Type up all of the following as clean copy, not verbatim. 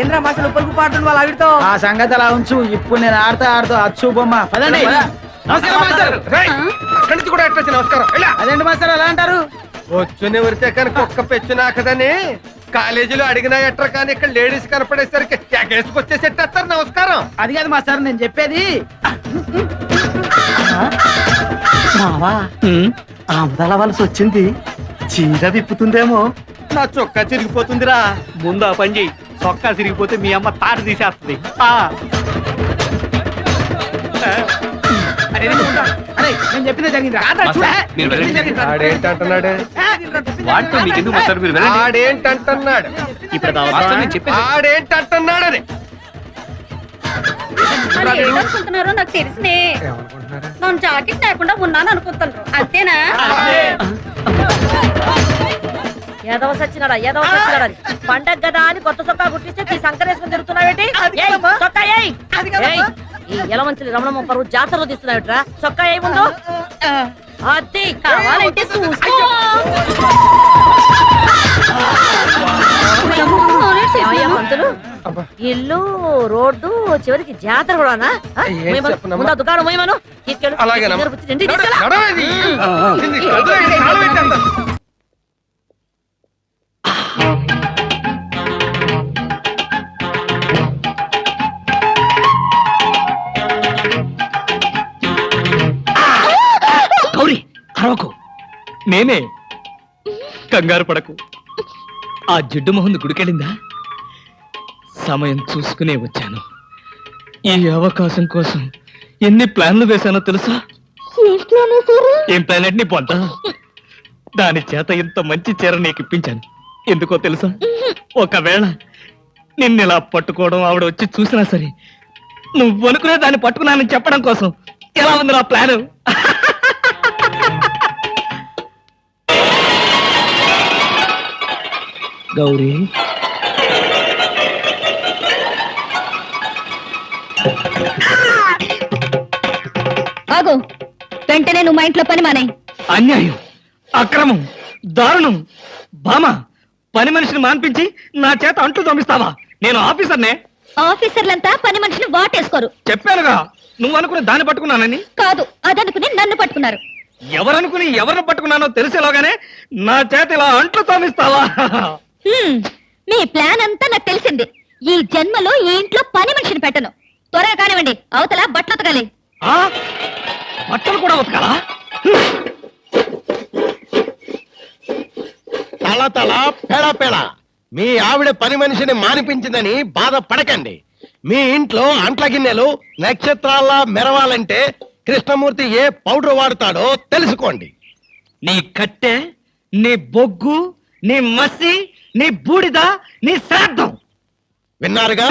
ఏంద్రా మాస్టర్ ఉప్పలకు పాడుతుంది వాళ్ళు ఆవిడతో. ఆ సంగతి అలా ఉంచు, ఇప్పుడు నేను ఆడుతూ అచ్చు బొమ్మ. పదండి. అక్కడి నుంచి కూడా ఎట్లా నమస్కారం. అదేంటి మాస్టర్ అలా అంటారు? వచ్చునే వరితే కానీ కుక్క పెచ్చునా కదని కాలేజీలో అడిగినా ఎట్రా, కానీ ఇక్కడ లేడీస్ కనపడేసరికి ఎగేసుకొచ్చేసేటేస్తారు. నమస్కారం. అది కాదు మాస్టర్ నేను చెప్పేది. మావా ఆముదాల వలస వచ్చింది, చీర విప్పుతుందేమో. నా చొక్కా చిరిగిపోతుందిరా. ముందు ఆ పని చెయ్యి, చొక్కా సిరిగిపోతే మీ అమ్మ తాట తీసేస్తుంది. అరే నేను చెప్పిందే జరిగింది. ఆడేంటంటున్నాడు? ఆడేంటంటున్నాడు? ఆడేంటంటున్నాడని ఏమనుకుంటున్నారో నాకు తెలిసినే. నేను జాకెట్ లేకుండా ఉన్నాను అనుకుంటున్నారు, అంతేనా? ఏదవ సచ్చినారా ఏదవ సచ్చినారా, పండగ కదా అని కొత్త చొక్కా గుర్తిస్తే సంకరేసుకుని తిరుగుతున్నావేంటి? ఈ ఎలమంచిలి రమణమ్మ పరువు జాతరలో తీస్తున్నావిట్రా, చొక్కా ఏ ముందు అది కావాలంటే చూసుకో. పంతులు ఇల్లు రోడ్డు చివరికి జాతర కూడానా? ముందు దుకాణం పోయమను తీసుకెళ్ళు. గౌరీ అరవకు, నేనే. కంగారు పడకు. ఆ జిడ్డు మొహంది గుడికెళ్ళిందా? సమయం చూసుకునే వచ్చాను. ఈ అవకాశం కోసం ఎన్ని ప్లాన్లు వేశానో తెలుసా? ఏం ప్లాన్ అంటే నీ పొంత? దాని చేత ఇంత మంచి చీర నీకు ఇప్పించాను. ఎందుకో తెలుసా? ఒకవేళ నిన్నిలా పట్టుకోవడం ఆవిడ వచ్చి చూసినా సరే నువ్వు అనుకునే దాన్ని పట్టుకున్నానని చెప్పడం కోసం. ఎలా ఉంది నా ప్లాను? గౌరీ ఆగు, వెంటనే నువ్వు మా ఇంట్లో పని మానే. అన్యాయం, అక్రమం, దారుణం. బామ, పని మనిషిని మాన్పించి నా చేత అంట్లు తోమిస్తావా? నేను ఆఫీసర్నే. ఆఫీసర్లంతా పని మనిషిని వాటేసుకోరు. చెప్పానుగా, నువ్వు అనుకుని దాన్ని పట్టుకున్నానని. కాదు, అదనుకుని నన్ను పట్టుకున్నారు. ఎవరనుకుని ఎవరిని పట్టుకున్నానో తెలిసేలోగానే నా చేత ఇలా అంట్లు తోమిస్తావా? మీ ప్లాన్ అంతా నాకు తెలిసింది. ఈ జన్మలో ఈ ఇంట్లో పని మనిషిని పెట్టను. త్వరగా కానివ్వండి, అవతల బట్టలు ఉతకాలి. బట్టలు కూడా ఉతకాలా? తల తల పెడ పెడ మీ ఆవిడ పని మనిషిని మానిపించిందని బాధపడకండి. మీ ఇంట్లో అంట్ల గిన్నెలు నక్షత్రాల్లా మెరవాలంటే కృష్ణమూర్తి ఏ పౌడర్ వాడతాడో తెలుసుకోండి. నీ కట్టె, నీ బొగ్గు, నీ మసి, నీ బూడిద, నీ శ్రాద్ధం. విన్నారుగా?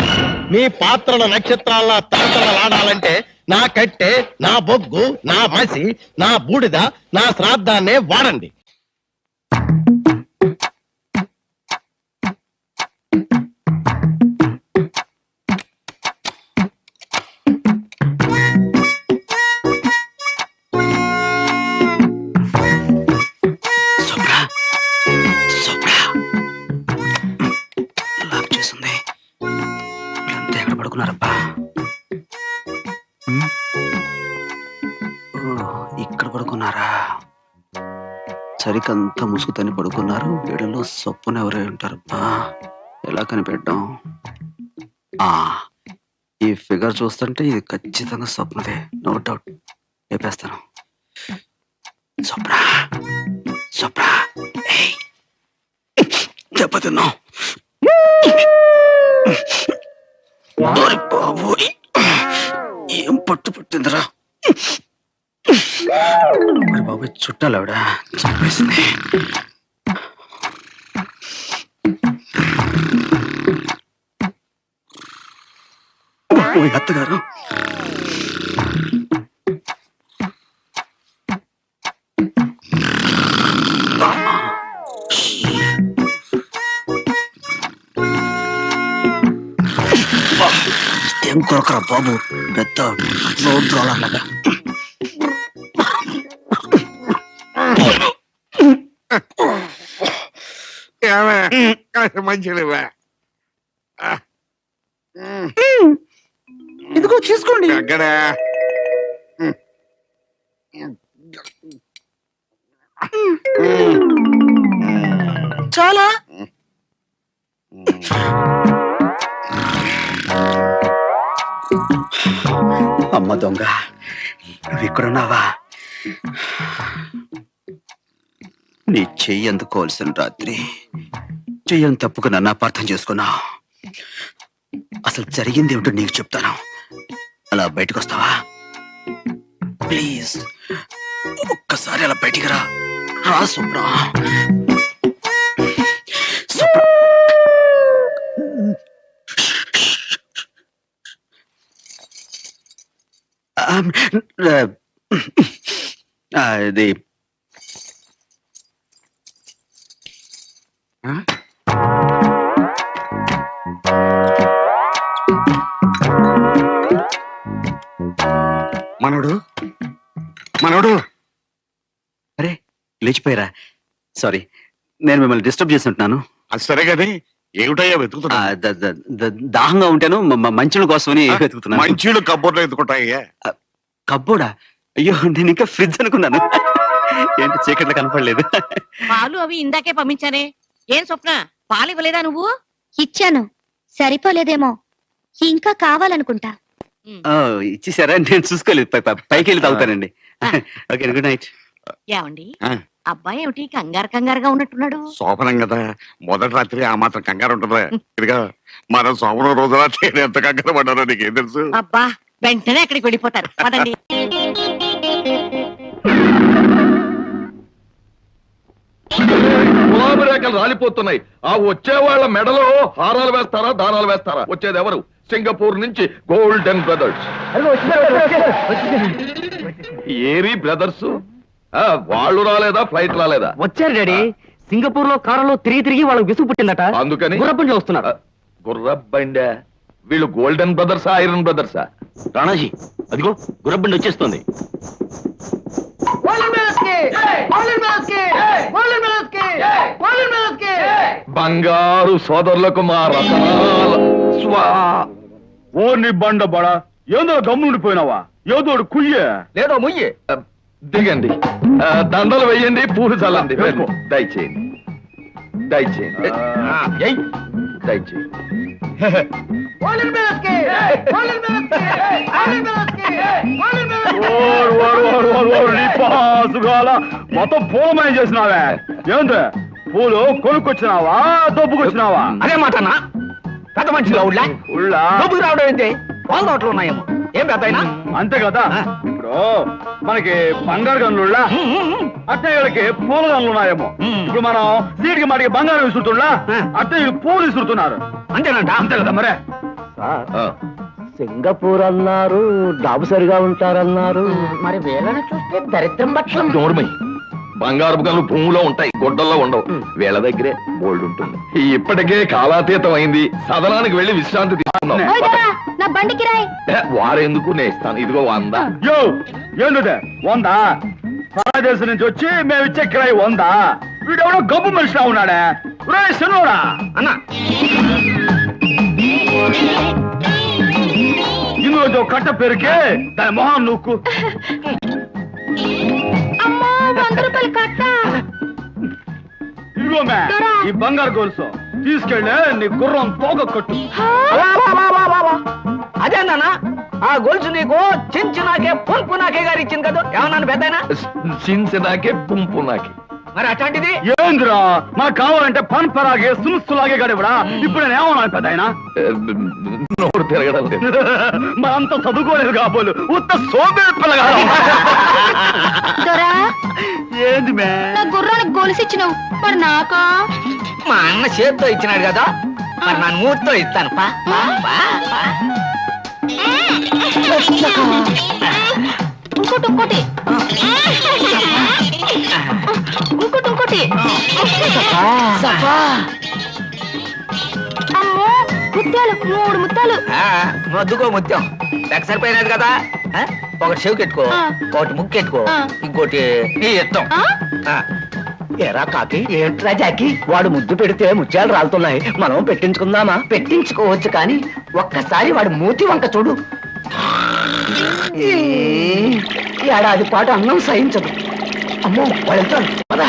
మీ పాత్రల నక్షత్రాల్లా తలతలలాడాలంటే నా కట్టె, నా బొగ్గు, నా మసి, నా బూడిద, నా శ్రాద్ధాన్నే వాడండి. ఇక్కడ పడుకున్నారా? సరికంతా ముసుగుతని పడుకున్నారు. వీళ్ళలో సొప్పున ఎవరై ఉంటారు? ఎలా కనిపెట్టాం? ఈ ఫిగర్ చూస్తుంటే ఇది ఖచ్చితంగా స్వప్నదే, నో డౌట్. లేపేస్తాను. స్వప్న, స్వప్న, దెబ్బతిన్నావు. బాబోయ్, ఏం పట్టు పట్టిందిరా బాబోయ్. చుట్టాలు ఆవిడ చంపేసింది. అత్తగారు, ఏం కొరకరా బాబు, పెద్ద రోడ్ రోలర్ లాగా. మంచిగా ఇదిగో తీసుకోండి. ఎక్కడ చాలా అమ్మ దొంగ, నువ్వు ఇక్కడున్నావా? నీ చెయ్యి అందుకోవాల్సిన రాత్రి చెయ్యని తప్పుకు నన్ను అపార్థం చేసుకున్నావు. అసలు జరిగింది ఏమిటో నీకు చెప్తాను. అలా బయటకు వస్తావా ప్లీజ్? ఒక్కసారి అలా బయటికి రా. రా స్వప్న. అది మనోడు మనోడు అరే లేచిపోయారా? సారీ, నేను మిమ్మల్ని డిస్టర్బ్ చేసి ఉంటున్నాను. అది సరే కానీ ఏమిటయ్యా వెతుకుతున్నా? దాహంగా ఉంటాను, మంచుల కోసమని వెతుకుతున్నాను. మంచీలు కబ్బోర్లో ఎత్తుకుంటాయ్యా. కబ్బోడా? అయ్యో, నేను ఇంకా ఫ్రిడ్జ్ అనుకున్నాను. ఏంటి చీకట్లో కనపడలేదు? పాలు అవి ఇందాకే పంపించానే. ఏం స్వప్న, పాలు ఇవ్వలేదా నువ్వు? ఇచ్చాను, సరిపోలేదేమో, ఇంకా కావాలనుకుంటా. ఓ, ఇచ్చేసారా? నేను చూసుకోలేదు. పైకి వెళ్ళి తాగుతానండి. Okay, good night. ఏమండి, ఆ. అబ్బాయి ఏమిటి కంగారు కంగారుగా ఉన్నట్టున్నాడు? శోభనం కదా, మొదటి రాత్రి ఆ మాత్రం కంగారు ఉంటుందా? ఇదిగా మనం శోభనం రోజున నేను ఎంత కంగారు పడ్డానో నీకేం తెలుసు? అబ్బా, వెంటనే అక్కడికి వెళ్ళిపోతారు. పదండి. గులాబీ రేఖలు రాలిపోతున్నాయి. ఆ వచ్చే వాళ్ళ మెడలో హారాలు వేస్తారా, దానాలు వేస్తారా? వచ్చేది ఎవరు? సింగపూర్ నుంచి గోల్డెన్ బ్రదర్స్. ఏరి బ్రదర్స్. వాళ్ళు రాలేదా? ఫ్లైట్ రాలేదా? వచ్చారు డాడీ. సింగపూర్ లో కారులో తిరిగి వాళ్ళకి విసుగు పుట్టిందట. అందుకని గుర్రబండిలో వస్తున్నారు. గుర్రబండి. వీళ్ళు గోల్డెన్ బ్రదర్సా, ఐరన్ బ్రదర్సా? రాణాజీ, అదిగో గుర్రబండి వచ్చేస్తుంది. బంగారు సోదరులకు మా రతనాల స్వా. ఓ నీ బండ బడా, ఏదో గమ్ముండిపోయినావా? ఏదో కుయ్యే లేదో ముయ్యి. దిగండి, దండలు వెయ్యండి, పూలు చల్లండి. దయచేయండి, దయచేయండి, ఏయ్, దయచేయండి. మొత్తం పూలమయం చేసినావే. ఏంది పూలు కొనుక్కొచ్చినావా, దొబ్బుకొచ్చినావా? అదే మాటనా? పెద్ద మనిషిగా ఉళ్ళా ఉళ్ళా డబ్బులు రావడం ఏంటి? వాళ్ళ నోట్లు ఉన్నాయేమో. ఏం పెద్ద అంతే కదా. ఇప్పుడు మనకి బంగారు గనులుళ్ళా, అట్టయ్యలకి పూల గనులు ఉన్నాయేమో. ఇప్పుడు మనం సీటికి మాటికి బంగారం విసురుతున్నా, అట్టయ్యలు పూలు విసురుతున్నారు. అంతేనంట. అంతే కదా మరే. సింగపూర్ అన్నారు, డాబు సరిగా ఉంటారన్నారు. మరి వీళ్ళని చూస్తే దరిద్రం పక్షం. నోర్మై, బంగారు గనులు భూమిలో ఉంటాయి, గుడ్డల్లో ఉండవు. వీళ్ళ దగ్గరే బోల్డ్ ఉంటుంది. ఇప్పటికే కాలాతీతం అయింది. సదనానికి వెళ్లి విశ్రాంతి తీసుకున్నాం. నా బండికి రాయ్. వారెందుకు నేస్తాను. ఇదిగో 100. యో ఏంటంటే 100? భారతదేశం నుంచి వచ్చి మేము ఇచ్చే కిరాయి 100. వీడెవడో గబ్బు మనిషిలా ఉన్నాడే. శనోడా అన్నా, ఇందులో కట్ట పెరిగి దాని మొహం నూక్కు. అమ్మో, 100 రూపాయలు కట్ట. ఇదిగో మే, ఈ బంగారు గొలుసు తీసుకెళ్ళి నీ గుర్రం తోక కట్టు. అదేందన్నా? ఆ గొలుసు నీకు చించి నాకే పుంపు నాకే గారు ఇచ్చింది కదా. ఏమన్నాను పెద్దయినా? చించడాకే పుంపు నాకే. మరి అట్లాంటిది ఏంద్రా, మనకు కావాలంటే పన్పరాగే సునుస్తులాగే గడివడా. ఇప్పుడు నేను ఏమన్నాను పెద్ద ఆయన? నోరు తిరగడం లేదు. మనంతా చదువుకోలేదు కాబోలు, ఉత్త సోబే పిల్లగా. దొరా, ఏంది మే? నా గుర్రానికి గొలుసిచ్చినావు, మరి నాకా? మా అన్న చేతితో ఇచ్చినాడు కదా, మరి నా మూర్తితో ఇస్తాను. పా పా, పా, పా. ఇంకోటి ఇంకోటి ఇంకోటి. అమ్మో, ముత్యాలు, 3 ముత్యాలు. మొద్దుకో ముత్యం లెక్క సరిపోయినది కదా. ఒకటి చెవికెట్టుకో, ఒకటి ముక్కెట్టుకో, ఇంకోటి నీ ఇష్టం. ఎరా కాకి ఏంట్రా జాకి వాడు ముద్దు పెడితే ముత్యాలు రాలుతున్నాయి మనం పెట్టించుకుందామా పెట్టించుకోవచ్చు కానీ ఒక్కసారి వాడు మూతి వంక చూడు ఏడాది పాటు అన్నం సహించదు అమ్మో వాళ్ళు వెళ్తాను పద